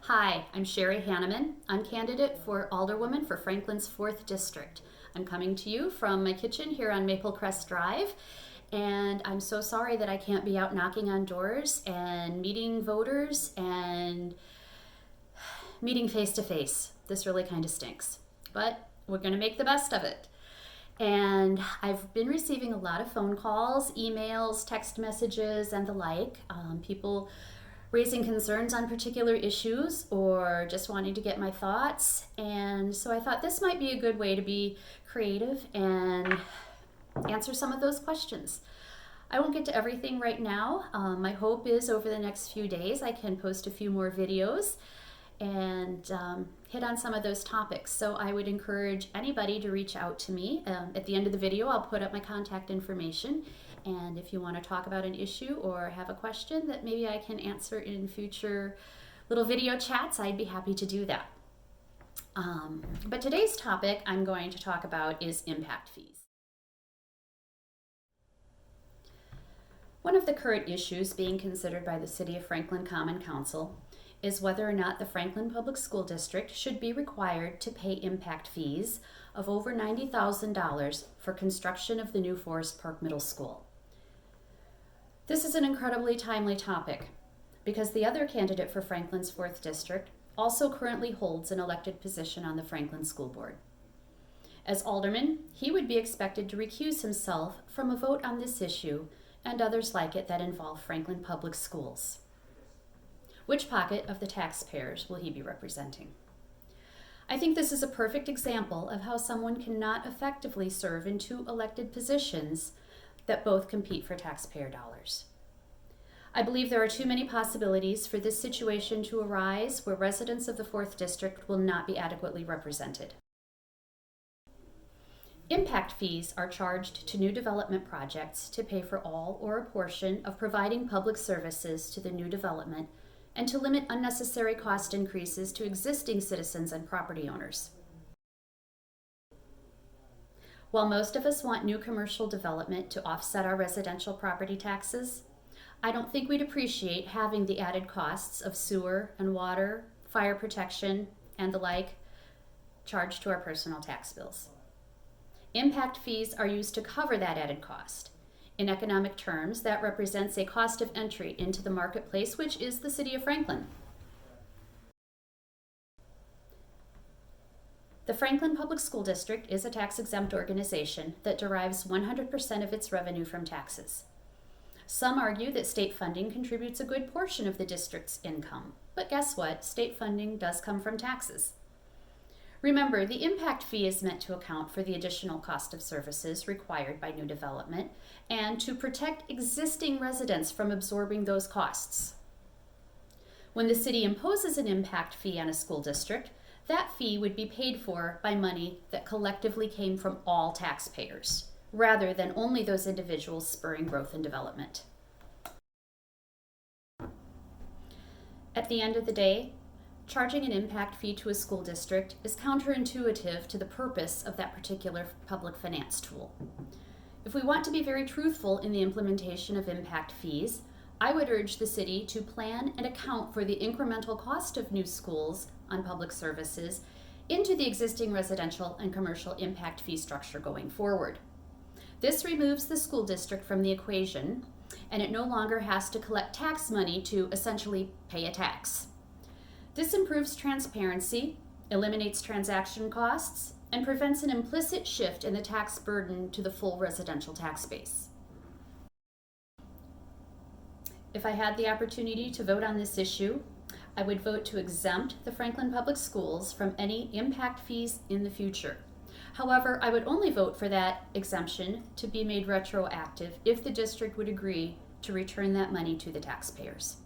Hi, I'm Sherry Hanneman. I'm candidate for Alderwoman for Franklin's 4th District. I'm coming to you from my kitchen here on Maple Crest Drive, and I'm so sorry that I can't be out knocking on doors and meeting voters and meeting face to face. This really kind of stinks, but we're going to make the best of it. And I've been receiving a lot of phone calls, emails, text messages, and the like. People raising concerns on particular issues or just wanting to get my thoughts. And so I thought this might be a good way to be creative and answer some of those questions. I won't get to everything right now. My hope is over the next few days I can post a few more videos and hit on some of those topics. So I would encourage anybody to reach out to me. At the end of the video, I'll put up my contact information. And if you want to talk about an issue or have a question that maybe I can answer in future little video chats, I'd be happy to do that. But today's topic I'm going to talk about is impact fees. One of the current issues being considered by the City of Franklin Common Council is whether or not the Franklin Public School District should be required to pay impact fees of over $90,000 for construction of the new Forest Park Middle School. This is an incredibly timely topic because the other candidate for Franklin's 4th District also currently holds an elected position on the Franklin School Board. As alderman, he would be expected to recuse himself from a vote on this issue and others like it that involve Franklin Public Schools. Which pocket of the taxpayers will he be representing? I think this is a perfect example of how someone cannot effectively serve in two elected positions that both compete for taxpayer dollars. I believe there are too many possibilities for this situation to arise where residents of the 4th District will not be adequately represented. Impact fees are charged to new development projects to pay for all or a portion of providing public services to the new development and to limit unnecessary cost increases to existing citizens and property owners. While most of us want new commercial development to offset our residential property taxes, I don't think we'd appreciate having the added costs of sewer and water, fire protection, and the like charged to our personal tax bills. Impact fees are used to cover that added cost. In economic terms, that represents a cost of entry into the marketplace, which is the City of Franklin. The Franklin Public School District is a tax-exempt organization that derives 100% of its revenue from taxes. Some argue that state funding contributes a good portion of the district's income, but guess what? State funding does come from taxes. Remember, the impact fee is meant to account for the additional cost of services required by new development and to protect existing residents from absorbing those costs. When the city imposes an impact fee on a school district, that fee would be paid for by money that collectively came from all taxpayers, rather than only those individuals spurring growth and development. At the end of the day, charging an impact fee to a school district is counterintuitive to the purpose of that particular public finance tool. If we want to be very truthful in the implementation of impact fees, I would urge the city to plan and account for the incremental cost of new schools on public services into the existing residential and commercial impact fee structure going forward. This removes the school district from the equation, and it no longer has to collect tax money to essentially pay a tax. This improves transparency, eliminates transaction costs, and prevents an implicit shift in the tax burden to the full residential tax base. If I had the opportunity to vote on this issue, I would vote to exempt the Franklin Public Schools from any impact fees in the future. However, I would only vote for that exemption to be made retroactive if the district would agree to return that money to the taxpayers.